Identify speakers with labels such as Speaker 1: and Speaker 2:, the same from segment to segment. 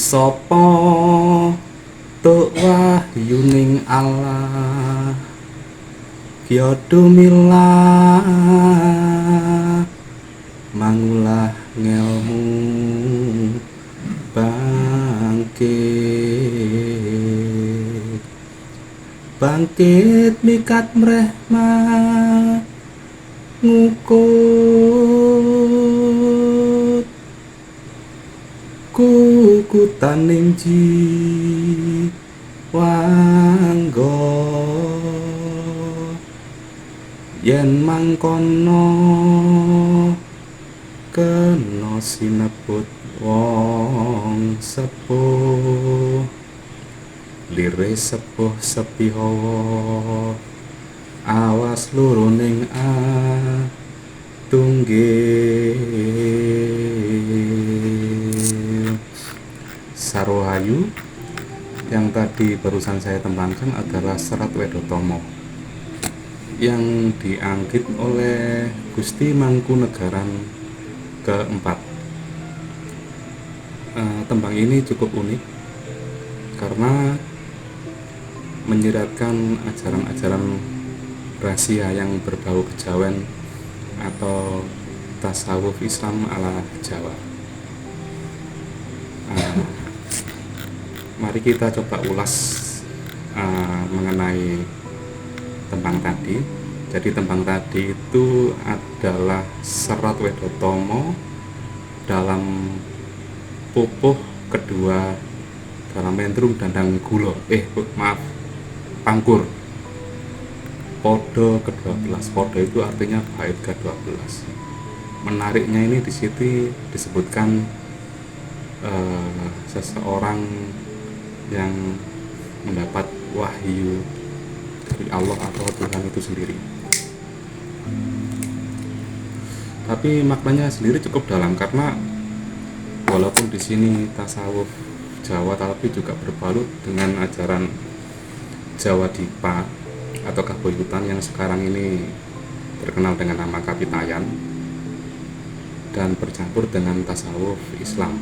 Speaker 1: Sapa tuk wahyuning Allah Kya dumilah mangulah ngelmu bangkit bangkit mikat mrehma ngukut kukutaning jiwangga yen mangkono kena sinebut wong sepuh lire sepuh sepi hawa awas luruning tunggil. Sarwahayu yang tadi barusan saya tembangkan adalah Serat Wedotomo yang diangkit oleh Gusti Mangkunegaran keempat. Tembang ini cukup unik karena menyiratkan ajaran-ajaran rahasia yang berbau kejawen atau tasawuf Islam ala Jawa. Mari kita coba ulas mengenai tembang tadi. Jadi tembang tadi itu adalah Serat Wedotomo dalam pupuh kedua dalam mentrum dandang gulo pangkur podo ke-12. Podo itu artinya bait ke-12. Menariknya ini di situ disebutkan seseorang yang mendapat wahyu dari Allah atau Tuhan itu sendiri. Tapi maknanya sendiri cukup dalam karena walaupun di sini tasawuf Jawa tapi juga berbalut dengan ajaran Jawa Dipa atau Kabuyutan yang sekarang ini terkenal dengan nama Kapitayan dan bercampur dengan tasawuf Islam.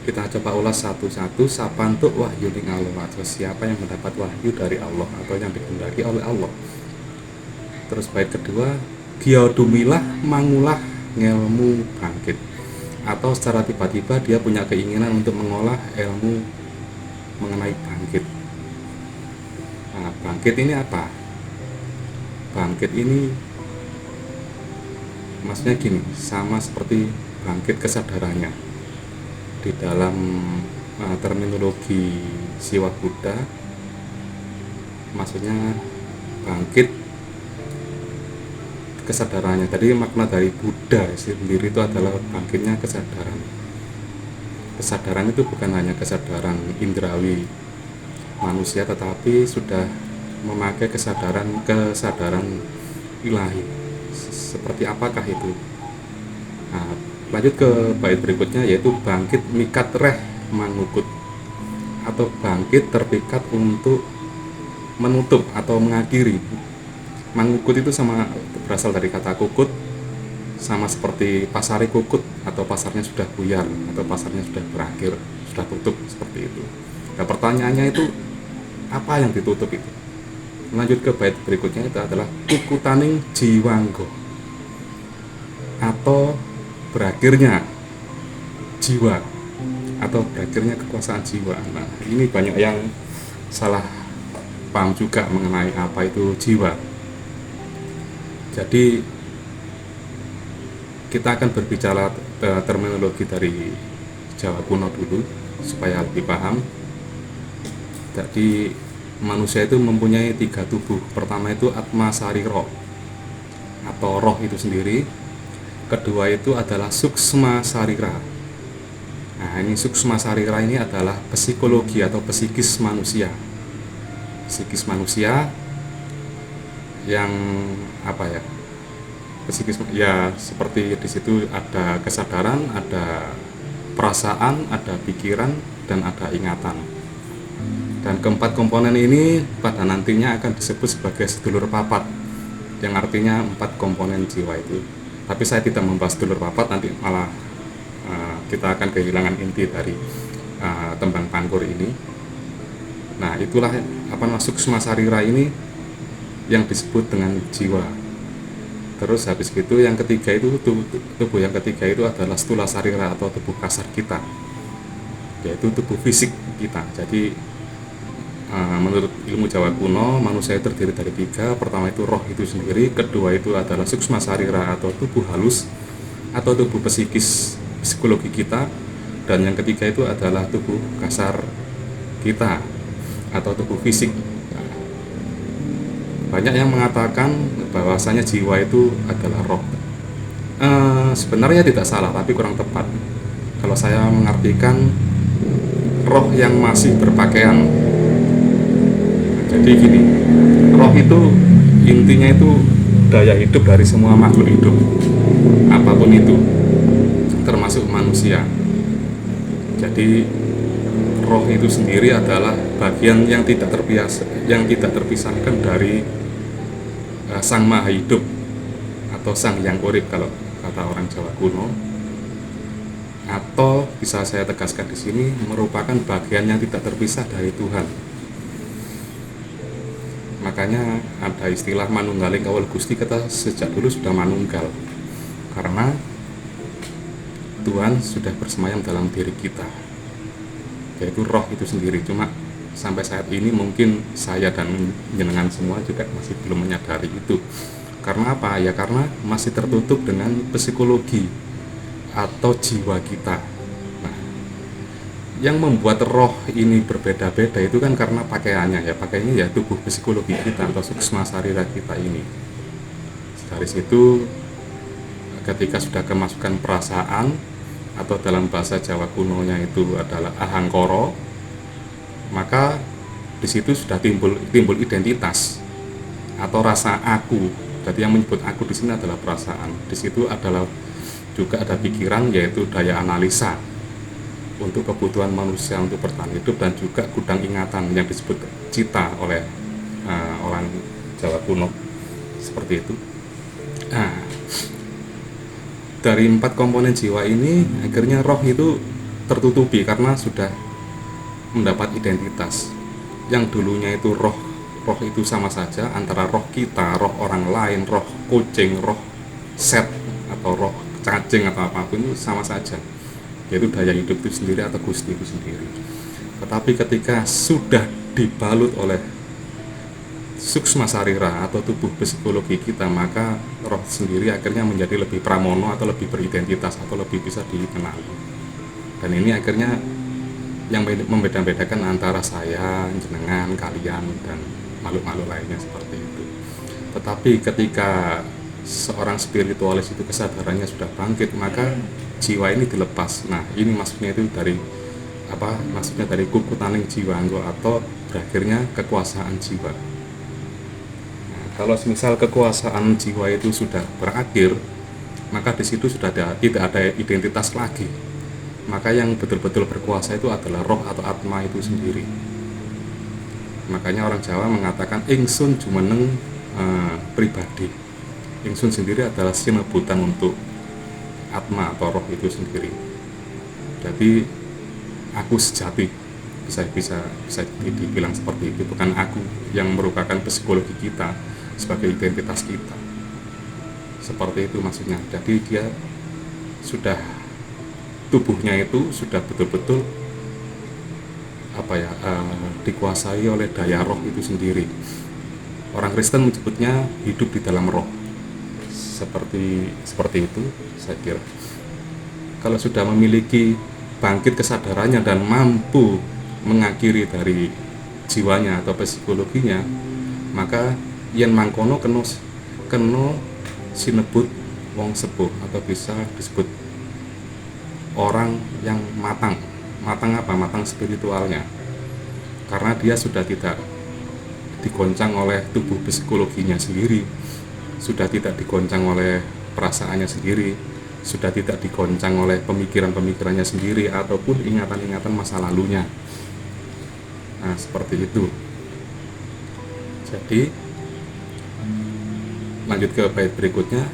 Speaker 1: Kita coba ulas satu-satu. Sapantuk wahyu ning Allah, atau siapa yang mendapat wahyu dari Allah atau yang dikehendaki oleh Allah. Terus bait kedua, Giyodumilah mangulah ngelmu bangkit, atau secara tiba-tiba dia punya keinginan untuk mengolah ilmu mengenai bangkit. Nah, bangkit ini apa? Bangkit ini maksudnya gini, sama seperti bangkit kesadarannya. Di dalam terminologi Siwa Buddha, maksudnya bangkit kesadarannya. Tadi makna dari Buddha sendiri itu adalah bangkitnya kesadaran. Kesadaran itu bukan hanya kesadaran indrawi manusia, tetapi sudah memakai kesadaran ilahi. Seperti apakah itu? Nah, lanjut ke bait berikutnya, yaitu bangkit mikat reh mangukut, atau bangkit terpikat untuk menutup atau mengakhiri. Mangukut itu sama berasal dari kata kukut, sama seperti pasari kukut atau pasarnya sudah buyar atau pasarnya sudah berakhir, sudah tutup, seperti itu. Nah, pertanyaannya itu apa yang ditutup itu? Lanjut ke bait berikutnya, itu adalah kukutaning jiwanggo, atau berakhirnya jiwa atau berakhirnya kekuasaan jiwa. Nah, ini banyak yang salah paham juga mengenai apa itu jiwa. Jadi kita akan berbicara terminologi dari Jawa kuno dulu supaya lebih paham. Jadi manusia itu mempunyai 3 tubuh. Pertama itu atma sariro atau roh itu sendiri. Kedua itu adalah suksma sarira. Nah, ini suksma sarira ini adalah psikologi atau psikis manusia. Psikis manusia yang apa ya? Psikis ya seperti di situ ada kesadaran, ada perasaan, ada pikiran, dan ada ingatan. Dan keempat komponen ini pada nantinya akan disebut sebagai sedulur papat, yang artinya 4 komponen jiwa itu. Tapi saya tidak membahas sedulur papat, nanti malah kita akan kehilangan inti dari tembang Pangkur ini. Nah, itulah suksma sarira ini yang disebut dengan jiwa. Terus habis itu yang ketiga itu tubuh yang ketiga itu adalah stula sarira atau tubuh kasar kita, yaitu tubuh fisik kita. Jadi menurut ilmu Jawa kuno, manusia itu terdiri dari tiga. Pertama itu roh itu sendiri, kedua itu adalah suksma sarira atau tubuh halus atau tubuh psikis psikologi kita, dan yang ketiga itu adalah tubuh kasar kita atau tubuh fisik. Banyak yang mengatakan bahwasanya jiwa itu adalah roh. Sebenarnya tidak salah, tapi kurang tepat. Kalau saya mengartikan roh yang masih berpakaian. Jadi gini, roh itu intinya itu daya hidup dari semua makhluk hidup, apapun itu, termasuk manusia. Jadi roh itu sendiri adalah bagian yang tidak terpisahkan dari Sang Maha Hidup atau Sang Yang Urip kalau kata orang Jawa kuno, atau bisa saya tegaskan di sini merupakan bagian yang tidak terpisah dari Tuhan. Makanya ada istilah manunggaling kawul Gusti, kita sejak dulu sudah manunggal karena Tuhan sudah bersemayam dalam diri kita, yaitu roh itu sendiri. Cuma sampai saat ini mungkin saya dan jenengan semua juga masih belum menyadari itu. Karena apa? Ya karena masih tertutup dengan psikologi atau jiwa kita. Nah, yang membuat roh ini berbeda-beda itu kan karena pakaiannya ya tubuh psikologi kita atau suksma sarira kita ini. Dari situ ketika sudah kemasukan perasaan atau dalam bahasa Jawa kunonya itu adalah ahangkoro, maka di situ sudah timbul identitas atau rasa aku. Jadi yang menyebut aku di sini adalah perasaan. Di situ juga ada pikiran, yaitu daya analisa untuk kebutuhan manusia untuk bertahan hidup, dan juga gudang ingatan yang disebut cita oleh orang Jawa kuno, seperti itu. Nah, dari 4 komponen jiwa ini akhirnya roh itu tertutupi karena sudah mendapat identitas. Yang dulunya itu roh itu sama saja antara roh kita, roh orang lain, roh kucing, roh set atau roh cacing atau apapun, itu sama saja, yaitu daya hidup itu sendiri atau Gusti itu sendiri. Tetapi ketika sudah dibalut oleh suksma sarira atau tubuh psikologi kita, maka roh sendiri akhirnya menjadi lebih pramono atau lebih beridentitas atau lebih bisa dikenali. Dan ini akhirnya yang membeda-bedakan antara saya, jenengan, kalian, dan makhluk-makhluk lainnya seperti itu. Tetapi ketika seorang spiritualis itu kesadarannya sudah bangkit, maka jiwa ini dilepas. Nah, ini maksudnya itu dari kukutaning jiwa atau berakhirnya kekuasaan jiwa. Nah, kalau misal kekuasaan jiwa itu sudah berakhir, maka di situ sudah tidak ada identitas lagi. Maka yang betul-betul berkuasa itu adalah roh atau atma itu sendiri. Makanya orang Jawa mengatakan ingsun jumeneng pribadi. Ingsun sendiri adalah sinebutan untuk atma atau roh itu sendiri. Jadi aku sejati, bisa dibilang seperti itu. Bukan aku yang merupakan psikologi kita sebagai identitas kita. Seperti itu maksudnya. Jadi dia sudah, tubuhnya itu sudah betul-betul dikuasai oleh daya roh itu sendiri. Orang Kristen menyebutnya hidup di dalam roh. Seperti itu saya kira. Kalau sudah memiliki bangkit kesadarannya dan mampu mengakhiri dari jiwanya atau psikologinya, maka yen mangkono keno sinebut wong sepuh atau bisa disebut orang yang matang spiritualnya, karena dia sudah tidak digoncang oleh tubuh psikologinya sendiri, sudah tidak digoncang oleh perasaannya sendiri, sudah tidak digoncang oleh pemikirannya sendiri ataupun ingatan-ingatan masa lalunya. Nah, seperti itu. Jadi lanjut ke bait berikutnya,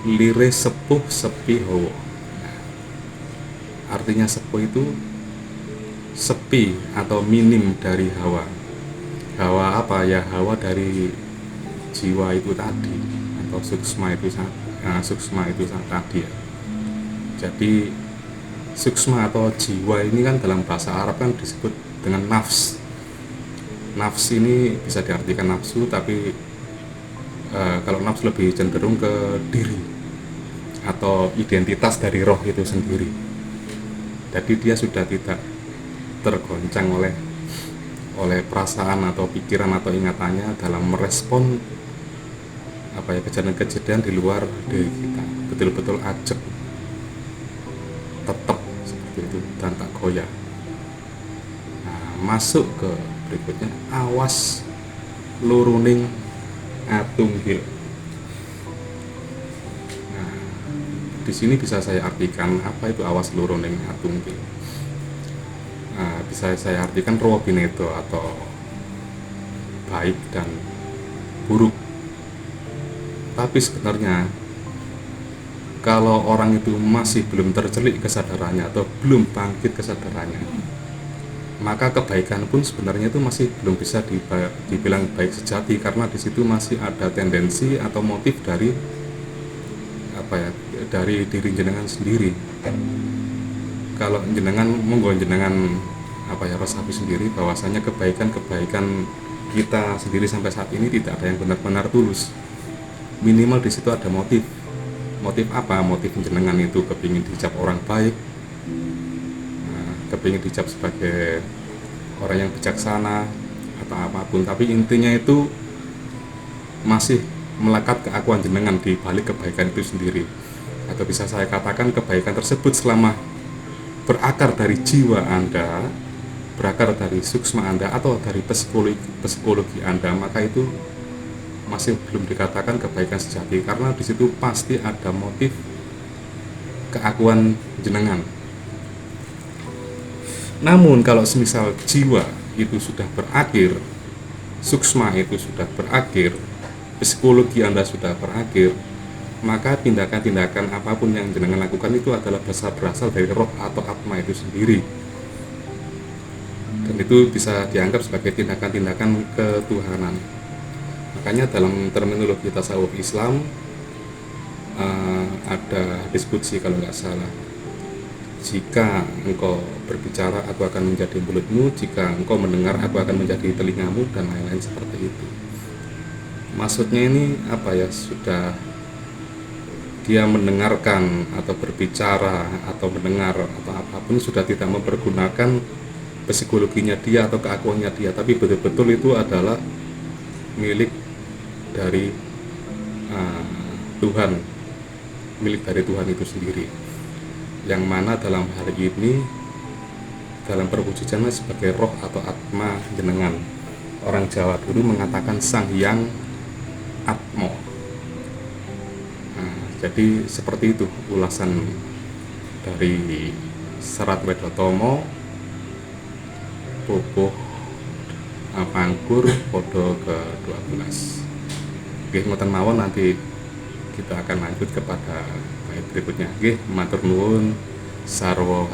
Speaker 1: lire sepuh sepi hawa. artinya sepuh itu sepi atau minim dari hawa. Hawa apa ya? Hawa dari jiwa itu tadi, atau suksma itu tadi ya. Jadi suksma atau jiwa ini kan dalam bahasa Arab kan disebut dengan nafs. Nafs ini bisa diartikan nafsu, tapi kalau nafs lebih cenderung ke diri atau identitas dari roh itu sendiri. Jadi dia sudah tidak tergoncang oleh perasaan atau pikiran atau ingatannya dalam merespon kejadian-kejadian di luar diri kita. Betul-betul ajak, tetap seperti itu dan tak goyah. Nah, masuk ke berikutnya, awas luruning atunggil. Nah, di sini bisa saya artikan apa itu awas luruning atunggil. Bisa saya artikan roh binedo atau baik dan buruk. Tapi sebenarnya kalau orang itu masih belum tercelik kesadarannya atau belum bangkit kesadarannya, maka kebaikan pun sebenarnya itu masih belum bisa dibilang baik sejati, karena di situ masih ada tendensi atau motif dari dari diri jenengan sendiri. Kalau jenengan monggo jenengan resapi sendiri bahwasanya kebaikan kita sendiri sampai saat ini tidak ada yang benar-benar tulus. Minimal di situ ada motif apa? Motif jenengan itu kepingin dicap orang baik, kepingin dicap sebagai orang yang bijaksana atau apapun, tapi intinya itu masih melekat keakuan jenengan di balik kebaikan itu sendiri. Atau bisa saya katakan kebaikan tersebut selama berakar dari jiwa Anda, berakar dari suksma Anda atau dari psikologi Anda, maka itu masih belum dikatakan kebaikan sejati, karena di situ pasti ada motif keakuan jenengan. Namun kalau semisal jiwa itu sudah berakhir, suksma itu sudah berakhir, psikologi Anda sudah berakhir, maka tindakan-tindakan apapun yang jenengan lakukan itu adalah berasal dari roh atau atma itu sendiri, dan itu bisa dianggap sebagai tindakan-tindakan ketuhanan. Makanya dalam terminologi tasawuf Islam ada diskusi kalau nggak salah, jika engkau berbicara aku akan menjadi mulutmu, jika engkau mendengar aku akan menjadi telingamu, dan lain-lain seperti itu. Maksudnya ini sudah dia mendengarkan atau berbicara atau mendengar atau apapun sudah tidak mempergunakan psikologinya dia atau keakuannya dia, tapi betul-betul itu adalah milik dari Tuhan, milik dari Tuhan itu sendiri, yang mana dalam hal ini dalam perwujudannya sebagai roh atau atma jenengan. Orang Jawa dulu mengatakan Sang Hyang Atmo. Jadi seperti itu ulasan dari Serat Wedotomo Pupuh Pangkur Podo ke-12. Oke, ngoten mawon, nanti kita akan lanjut kepada bait berikutnya. Nggih, matur nuwun sarwa.